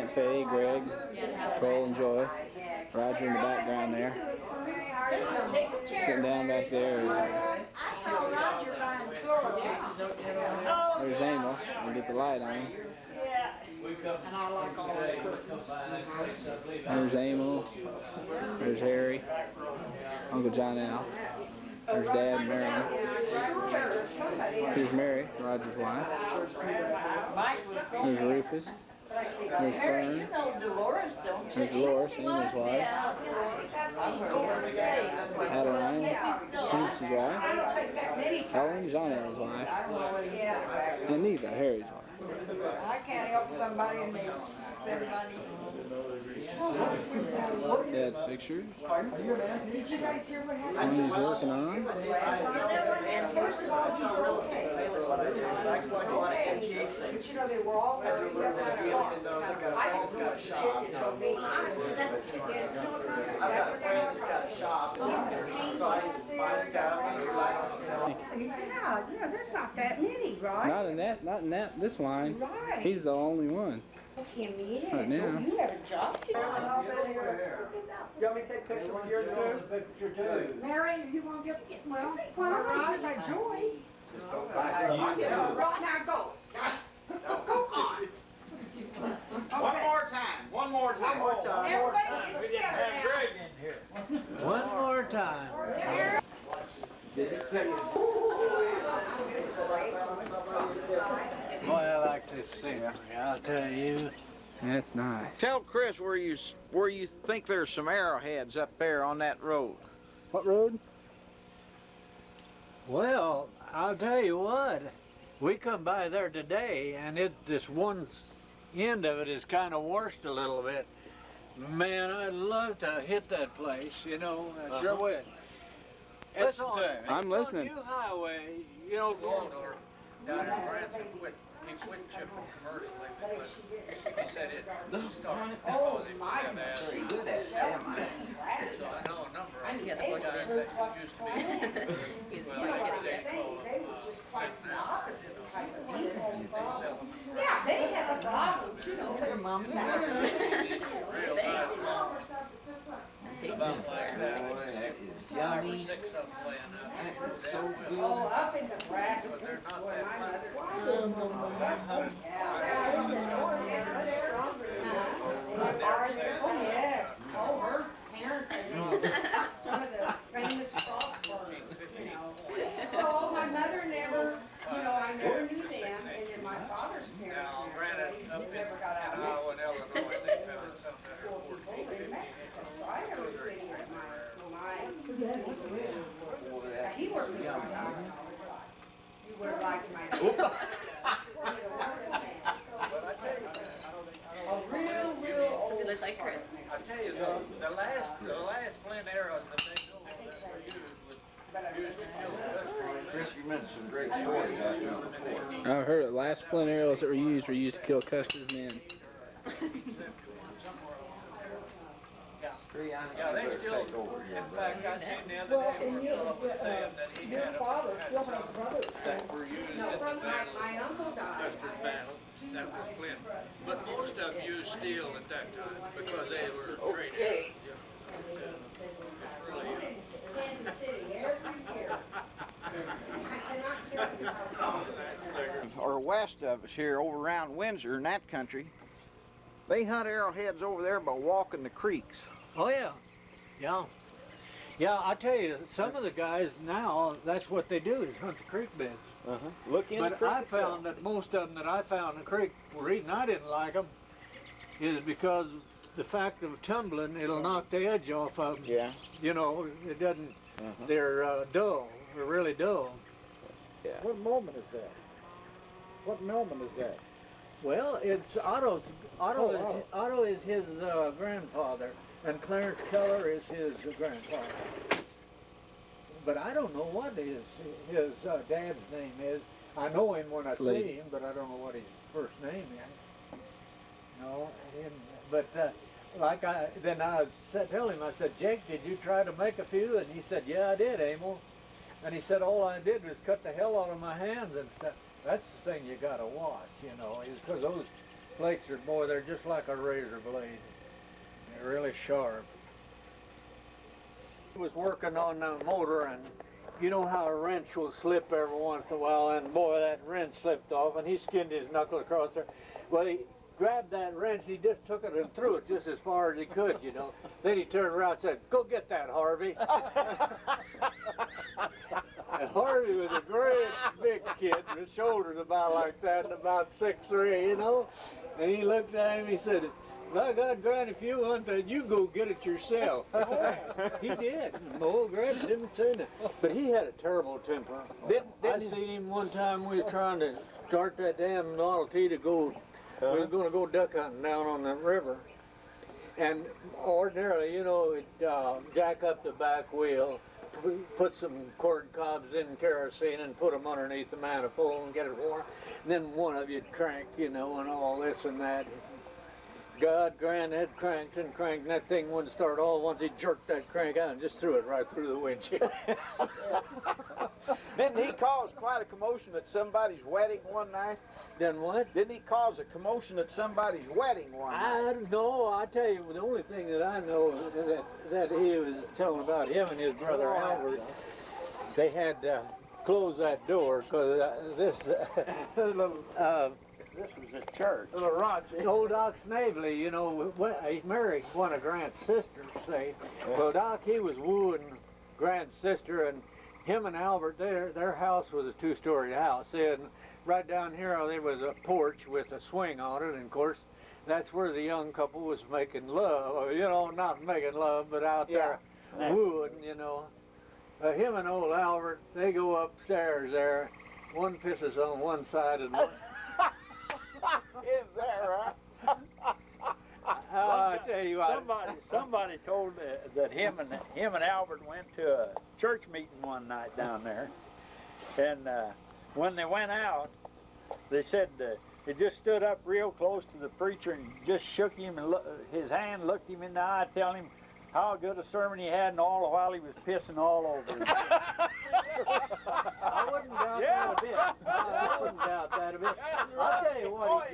Aunt Faye, Greg, Cole, and Joy. Roger in the background there. Sitting down back there is there's Emil. We'll get the light on him. And I like all of it. There's Emil. There's Harry. Uncle John Al. There's Dad and Marilyn. Here's Mary, Roger's wife. There's Rufus. There's Fern. There's Dolores, Emil's wife. Adeline, Prince's wife. Helen, John Al's wife. And Neva, Harry's wife. I can't help somebody in there. Dad's pictures. Did you guys hear what happened? One he's working on. But you know, they were all very young. I didn't know what she told me. Yeah, there's not that many, right? Not in that this line. Right. He's the only one. Emil, Right now. you have a job to do. You want me to take a picture with yours too? Picture too. Mary, you want to get, well, all right, my Joy. I'll get her right now, go. Go on. One more time. One more time. Everybody get together now. Greg in here. One more time. Boy, I like this scenery, I'll tell you. That's nice. Tell Chris where you think there's some arrowheads up there on that road. What road? Well, I'll tell you what. We come by there today, and this one end of it is kind of washed a little bit. Man, I'd love to hit that place, you know. I sure would. Listen to him. I'm listening. It's on New Highway, you know, going over down in Branson. He quit chipping commercially because he said it started. Oh, my. Very good at that. So I know a number of Yeah, guys that used to be. You know what I'm saying? They were just quite the opposite type of people. Yeah, they had the problems, you know, their mom and dad. About like that. Five or six of them playing out. That's so good. Oh, up in Nebraska. But they're not Boy, that my much. Oh, yes. Oh, her parents are some of the famous crossburners, you know. So my mother never, you know, I never knew them, and then my father's parents Now, granted, up in never got out of Iowa and Illinois, they found some that are 14, in 15 Mexico. So I never knew any of my he worked with my dog. You would have liked my dog. A real old. He looked like Chris. I tell you, the last flint arrows that they know that were used to kill the customer. Chris, you mentioned some great stories out there before. I've heard the last flint arrows that were used to kill Custer's men. Yeah, they still, in fact, I seen the other day where a fellow was saying that he had some that were used in the battle, My uncle died. Custer's battle, that was flint. But most of them used steel at that time because they were afraid of it. Kansas City every year. Or west of us here, over around Windsor in that country, they hunt arrowheads over there by walking the creeks. Oh yeah, yeah. Yeah, I tell you, some of the guys now, that's what they do is hunt the creek beds. Look in the But creek I itself. found that most of them that I found in the creek, the reason I didn't like them is because the fact of tumbling, it'll knock the edge off of them. Yeah. You know, it doesn't, they're dull, they're really dull. Yeah. What moment is that? What moment is that? Well, it's Otto's, Otto is his grandfather, and Clarence Keller is his grandfather. But I don't know what his dad's name is. I know him when I see him, but I don't know what his first name is. No, but like I tell him, I said, Jake, did you try to make a few? And he said, yeah, I did, Emil. And he said, all I did was cut the hell out of my hands and stuff. That's the thing you got to watch, you know, is because flakes are, boy, they're just like a razor blade. They're really sharp. He was working on the motor, and you know how a wrench will slip every once in a while, and boy, that wrench slipped off, and he skinned his knuckle across there. Well, he grabbed that wrench, he just took it and threw it just as far as he could, you know. Then he turned around and said, "Go get that, Harvey." And Harvey was a great big kid, his shoulders about like that, and about 6'3", you know. And he looked at him, he said, "My God, Grant, if you want that, you go get it yourself." He did. Old Grant didn't say that. But he had a terrible temper. I seen him one time, we were trying to start that damn Model T to go, we were going to go duck hunting down on the river. And ordinarily, you know, it'd jack up the back wheel, put some corn cobs in kerosene and put them underneath the manifold and get it warm. And then one of you'd crank, you know, and all this and that. God, Grant had cranked and cranked, and that thing wouldn't start all once. He jerked that crank out and just threw it right through the windshield. Didn't he cause quite a commotion at somebody's wedding one night? Then what? Didn't he cause a commotion at somebody's wedding one night? I don't know. I tell you, the only thing that I know that he was telling about him and his brother Albert, they had closed that door because this was a church. Old Doc Snavely, you know, he married one of Grant's sisters, say. Well, Doc, he was wooing Grant's sister, and him and Albert, their house was a two-story house. And right down here, there was a porch with a swing on it, and of course, that's where the young couple was making love. Or, you know, not making love, but out there wooing, you know. Him and old Albert, they go upstairs there. One pisses on one side and one... Is that right? I tell you what. Somebody told that him and Albert went to a church meeting one night down there, and when they went out, they said they just stood up real close to the preacher and just shook him and his hand, looked him in the eye, telling him how good a sermon he had, and all the while he was pissing all over him. I wouldn't doubt that a bit. I wouldn't doubt that a bit. I'll tell you what.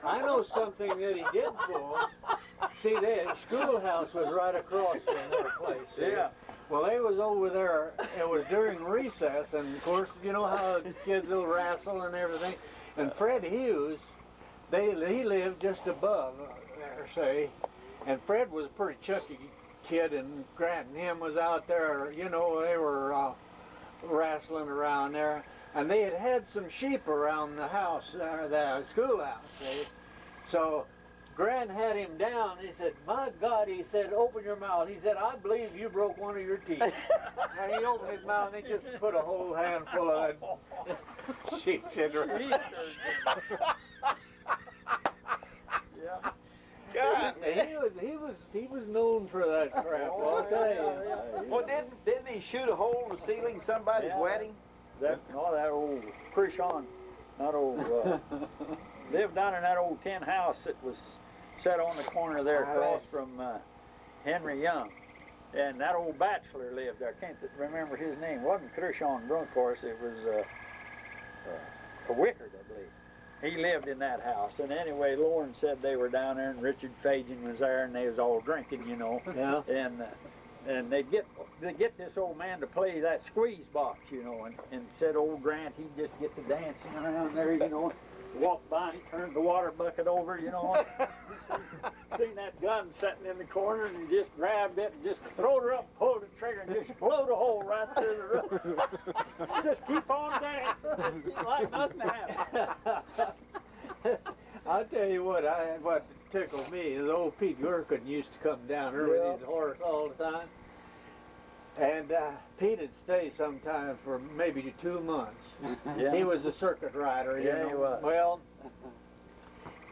I know something that he did for. See, the schoolhouse was right across from their place. Yeah. Well, they was over there. It was during recess, and of course, you know how kids will wrestle and everything. And Fred Hughes, he lived just above there, say. And Fred was a pretty chucky kid, and Grant and him was out there, you know, they were wrestling around there. And they had some sheep around the house, the schoolhouse, see. So Grant had him down. He said, "My God," he said, "open your mouth." He said, "I believe you broke one of your teeth." And he opened his mouth and he just put a whole handful of that sheep shit around. Yeah. God. He was known for that crap, I'll tell you. Well, didn't he shoot a hole in the ceiling somebody's wedding? That old Krishon, not old, lived down in that old tin house that was set on the corner there across from Henry Young. And that old bachelor lived there. I can't remember his name. It wasn't Krishon Brunkhorst, it was a Wickard, I believe. He lived in that house. And anyway, Lauren said they were down there, and Richard Fagin was there, and they was all drinking, you know. Yeah. And they get this old man to play that squeeze box, you know, and said old Grant, he'd just get to dancing around there, you know, walk by and turn the water bucket over, you know. Seen that gun sitting in the corner, and he just grabbed it and just throwed her up, pulled the trigger, and just blowed a hole right through the roof. Just keep on dancing like nothing happened. I'll tell you what tickled me is old Pete Gherkin used to come down here with his horse all the time. And Pete would stay sometimes for maybe 2 months. Yeah. He was a circuit rider, you know. He was. Well,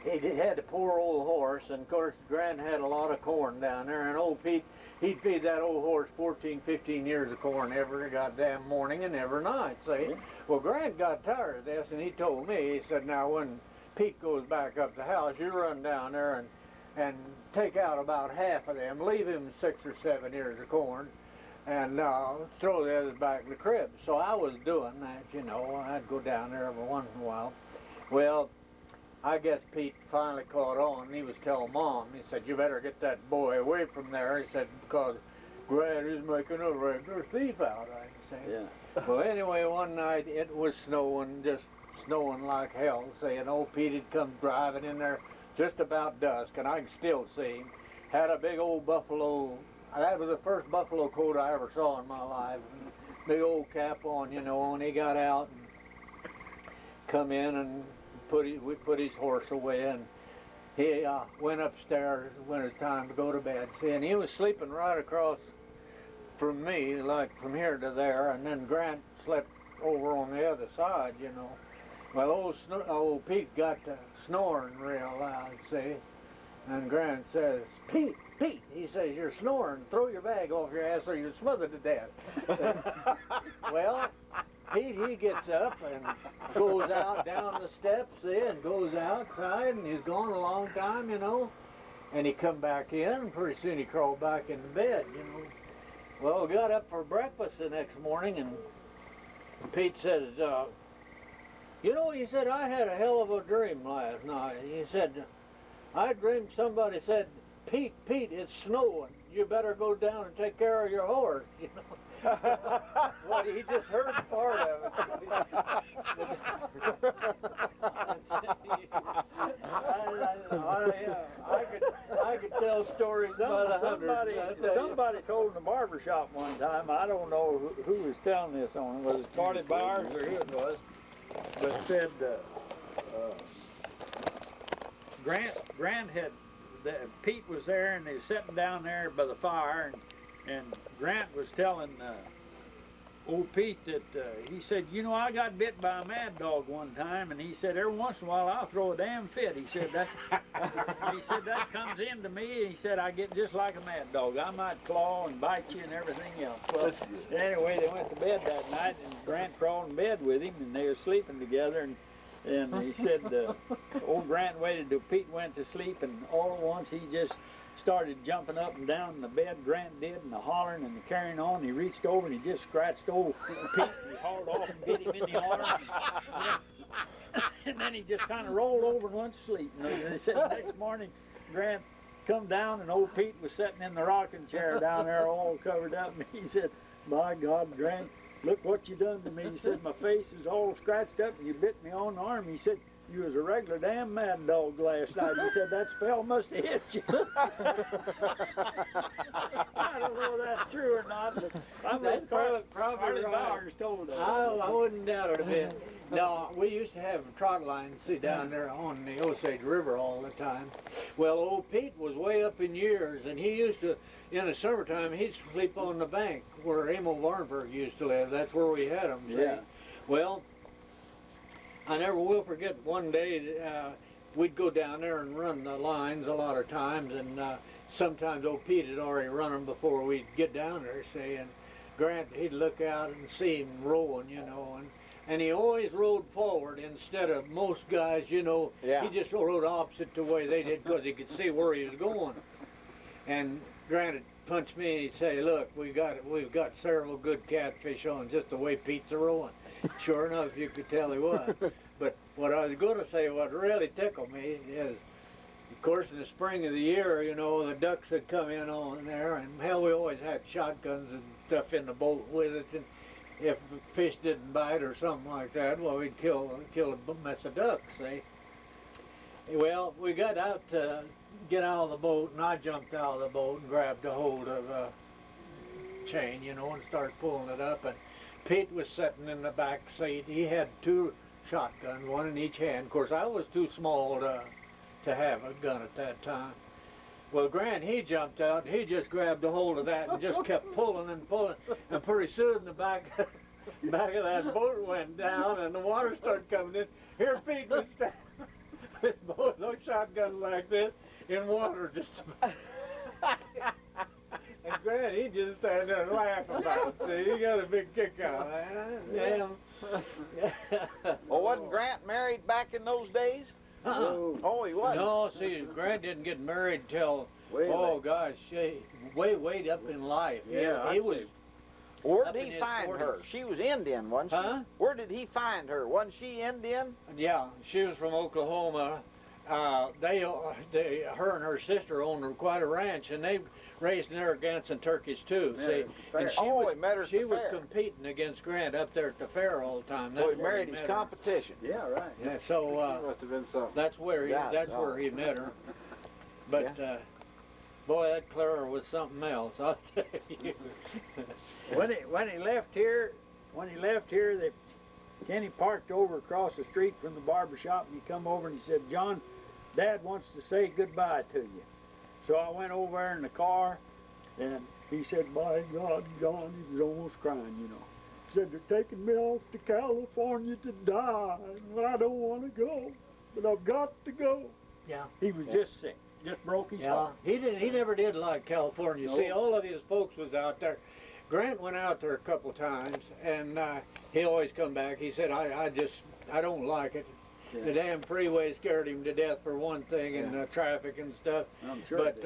he had a poor old horse, and of course Grant had a lot of corn down there, and old Pete, he'd feed that old horse 14, 15 years of corn every goddamn morning and every night, see? Yeah. Well, Grant got tired of this, and he told me, he said, "Now when Pete goes back up the house, you run down there and take out about half of them, leave him 6 or 7 ears of corn, and throw the others back in the crib." So I was doing that, you know. I'd go down there every once in a while. Well, I guess Pete finally caught on. He was telling Mom, he said, you better get that boy away from there. He said, because Grant is making a regular thief out, I say. Yeah. Well, anyway, one night it was snowing, just snowing like hell, saying old Pete had come driving in there just about dusk, and I can still see him. Had a big old buffalo, that was the first buffalo coat I ever saw in my life. Big old cap on, you know, and he got out and come in and we put his horse away, and he went upstairs when it was time to go to bed. See, and he was sleeping right across from me, like from here to there, and then Grant slept over on the other side, you know. Well, old Pete got to snoring real loud, see, and Grant says, Pete, he says, you're snoring, throw your bag off your ass or you'll smother to death. Well, Pete, he gets up and goes out down the steps, see, and goes outside, and he's gone a long time, you know, and he come back in, and pretty soon he crawled back into bed, you know. Well, we got up for breakfast the next morning, and Pete says, you know, he said, I had a hell of a dream last night. He said, I dreamed somebody said, Pete, it's snowing. You better go down and take care of your horse, you know. Well, he just heard part of it. I could tell stories by the hundreds. Somebody told in the barber shop one time, I don't know who was telling this on it, was it Charlie Bowers or who it was, but said Grant had, Pete was there and they was sitting down there by the fire, and Grant was telling old Pete that he said, you know, I got bit by a mad dog one time, and he said every once in a while I'll throw a damn fit. He said that comes into me, and he said I get just like a mad dog. I might claw and bite you and everything else. Well, anyway, they went to bed that night, and Grant crawled in bed with him, and they were sleeping together, and he said old Grant waited till Pete went to sleep, and all at once he just started jumping up and down in the bed, Grant did, and the hollering and the carrying on. He reached over and he just scratched old Pete, and he hauled off and hit him in the arm. And then he just kind of rolled over and went to sleep. And they said the next morning, Grant come down, and old Pete was sitting in the rocking chair down there all covered up, and he said, by God, Grant, look what you done to me. He said, my face is all scratched up, and you bit me on the arm. He said, you was a regular damn mad dog last night. He said, that spell must have hit you. I don't know if that's true or not, but I bet probably Bowers told us. I wouldn't doubt it a bit. No, we used to have trot lines, see, down there on the Osage River all the time. Well, old Pete was way up in years, and he used to, in the summertime, he'd sleep on the bank where Emil Varnberg used to live. That's where we had him, see? Yeah. Well, I never will forget one day we'd go down there and run the lines a lot of times, and sometimes old Pete had already run them before we'd get down there, say, and Grant, he'd look out and see him rowing, you know, and he always rode forward instead of most guys, you know. Yeah. He just rode opposite the way they did because he could see where he was going. And Grant would punch me and he'd say, look, we've got several good catfish on just the way Pete's rowing. Sure enough, you could tell he was. But what I was going to say, what really tickled me is, of course, in the spring of the year, you know, the ducks would come in on there, and hell, we always had shotguns and stuff in the boat with us, and if the fish didn't bite or something like that, well, we'd kill a mess of ducks, see? Well, we got out to get out of the boat, and I jumped out of the boat and grabbed a hold of a chain, you know, and started pulling it up, and Pete was sitting in the back seat. He had two shotguns, one in each hand. Of course, I was too small to have a gun at that time. Well, Grant, he jumped out. He just grabbed a hold of that and just kept pulling and pulling. And pretty soon the back of that boat went down and the water started coming in. Here Pete was standing with both those shotguns like this in water just about. And Grant, he just standing there and laughing about it. See, he got a big kick out of that. Yeah. Well, wasn't Grant married back in those days? Oh, he wasn't. No, see, Grant didn't get married till, Way gosh, way up in life. Yeah, he was. Where up did in he his find 40s. her? She was Indian, wasn't she? Huh? Where did he find her? Wasn't she Indian? Yeah, she was from Oklahoma. Her and her sister owned quite a ranch, and they raised Narragansett and turkeys too. Yeah, See, at the fair. and He met her at she the was fair. competing against Grant up there at the fair all the time. So That's he where married his met her. competition. Yeah, right. Yeah, so Must have been something. that's where Yeah, he met her. But boy, that Clara was something else. I'll tell you. When he left here, Kenny parked over across the street from the barber shop, and he come over and he said, "John, Dad wants to say goodbye to you." So I went over there in the car, and he said, "By God, John," he was almost crying, you know. He said, "They're taking me off to California to die, and I don't want to go, but I've got to go." Yeah. He was just sick, just broke his Yeah, heart. he never did like California. No. See, all of his folks was out there. Grant went out there a couple times, and he always come back. He said, I don't like it. Yeah. The damn freeway scared him to death for one thing, and traffic and stuff. I'm sure But it did.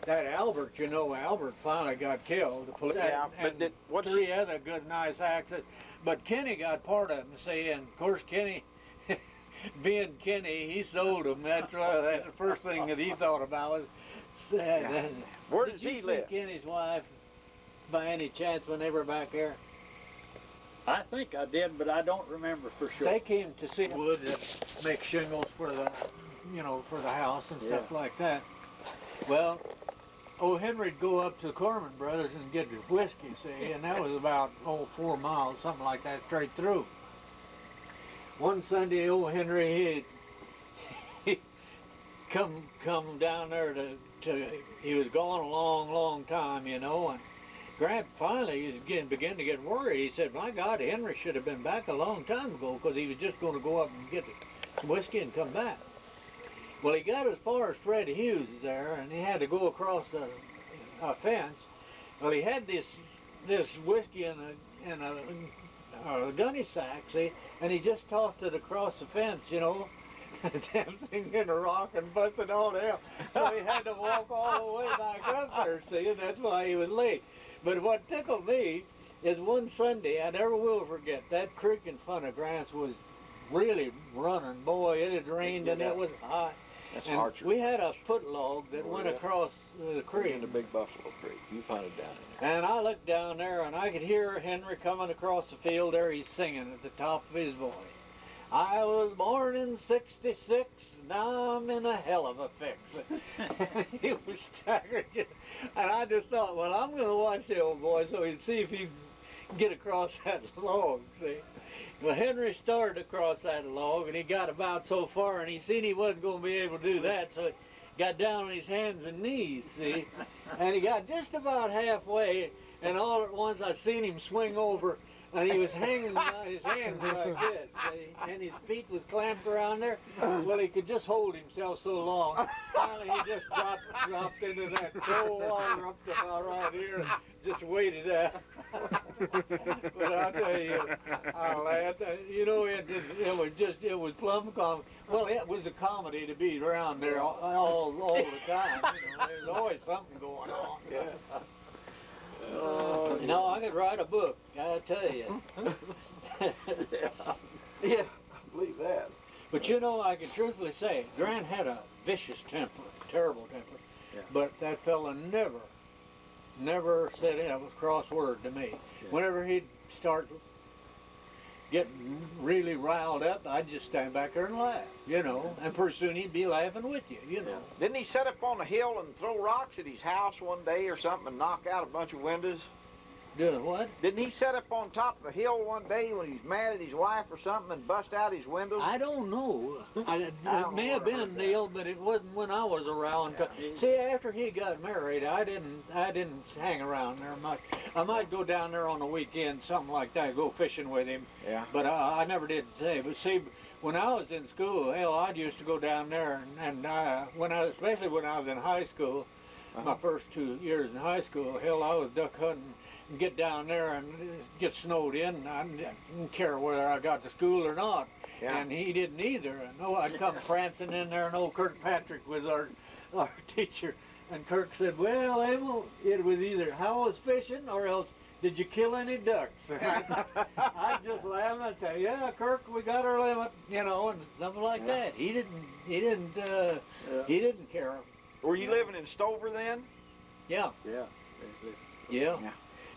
that Albert, Albert finally got killed. Yeah, And but what's three other good, nice accidents. But Kenny got part of them, see, and of course Kenny, being Kenny, he sold them. That's the first thing that he thought about was. Where Did does you he see live? Kenny's wife by any chance when they were back there? I think I did, but I don't remember for sure. They came to see wood that make shingles for the, for the house and stuff like that. Well, O. Henry'd go up to the Corman Brothers and get his whiskey, see, and that was about 4 miles, something like that, straight through. One Sunday, O. Henry, he come down there to he was gone a long time, and Grant finally began to get worried. He said, "My God, Henry should have been back a long time ago, because he was just going to go up and get some whiskey and come back." Well, he got as far as Fred Hughes there, and he had to go across a fence. Well, he had this whiskey in a gunny sack, see, and he just tossed it across the fence, damn thing in a rock and busted all hell. So he had to walk all the way back up there, see, and that's why he was late. But what tickled me is one Sunday, I never will forget, that creek in front of Grant's was really running. Boy, it had rained and it was hot. That's And Archer. we had a foot log that went across the creek. In the Big Buffalo Creek. You find it down in there. And I looked down there and I could hear Henry coming across the field there. He's singing at the top of his voice. "I was born in '66, now I'm in a hell of a fix." He was staggered. And I just thought, well, I'm going to watch the old boy so he'd see if he can get across that log, see. Well, Henry started across that log, and he got about so far, and he seen he wasn't going to be able to do that, so he got down on his hands and knees, see. And he got just about halfway, and all at once I seen him swing over, and he was hanging on his hands like this, see? And his feet was clamped around there. Well, he could just hold himself so long. Finally, he just dropped into that cold water up to about right here, and just waited out. But I'll tell you, I laughed. It was plumb comedy. Well, it was a comedy to be around there all the time. There's always something going on. Yeah. I could write a book, I tell you. Yeah, I believe that. But I can truthfully say, Grant had a vicious temper, terrible temper. Yeah. But that fella never said a cross word to me. Yeah. Whenever he'd start getting really riled up, I'd just stand back there and laugh, and pretty soon he'd be laughing with you, Didn't he set up on a hill and throw rocks at his house one day or something and knock out a bunch of windows? Doing what? Didn't he set up on top of the hill one day when he's mad at his wife or something and bust out his windows? I don't know. It may have been, Neil, but it wasn't when I was around. Yeah. See, after he got married, I didn't hang around there much. I might go down there on the weekend, something like that, go fishing with him. Yeah. But I never did say. But see, when I was in school, hell, I used to go down there, and especially when I was in high school, my first 2 years in high school, hell, I was duck hunting. And get down there and get snowed in. I didn't care whether I got to school or not, and he didn't either. And I'd come prancing in there, and old Kirkpatrick was our teacher, and Kirk said, "Well, Emil, it was either how I was fishing or else did you kill any ducks? I'd just laugh and I'd say, yeah, Kirk, we got our limit, you know, and something like that. He didn't care. Were you living in Stover then? Yeah. Yeah. Yeah.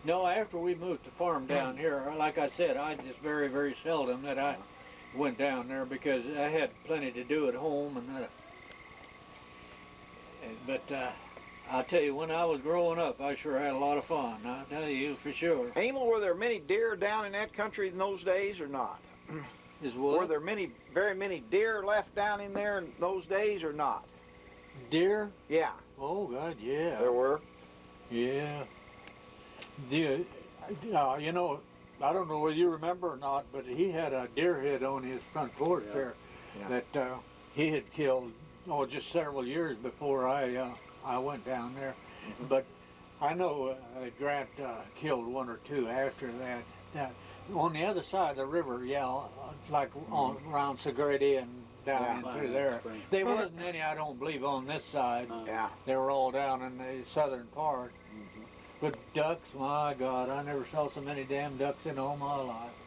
No, after we moved to farm down here, like I said, I just very, very seldom that I went down there because I had plenty to do at home, but I'll tell you, when I was growing up, I sure had a lot of fun. I'll tell you for sure. Emil, were there many deer down in that country in those days or not? Is what? Were there very many deer left down in there in those days or not? Deer? Yeah. Oh God, yeah. There were? Yeah. You know, I don't know whether you remember or not, but he had a deer head on his front porch there that he had killed, just several years before I went down there. But I know Grant killed one or two after that. On the other side of the river, like around Segretti and down through there. There wasn't any, I don't believe, on this side. They were all down in the southern part. But ducks, my God, I never saw so many damn ducks in all my life.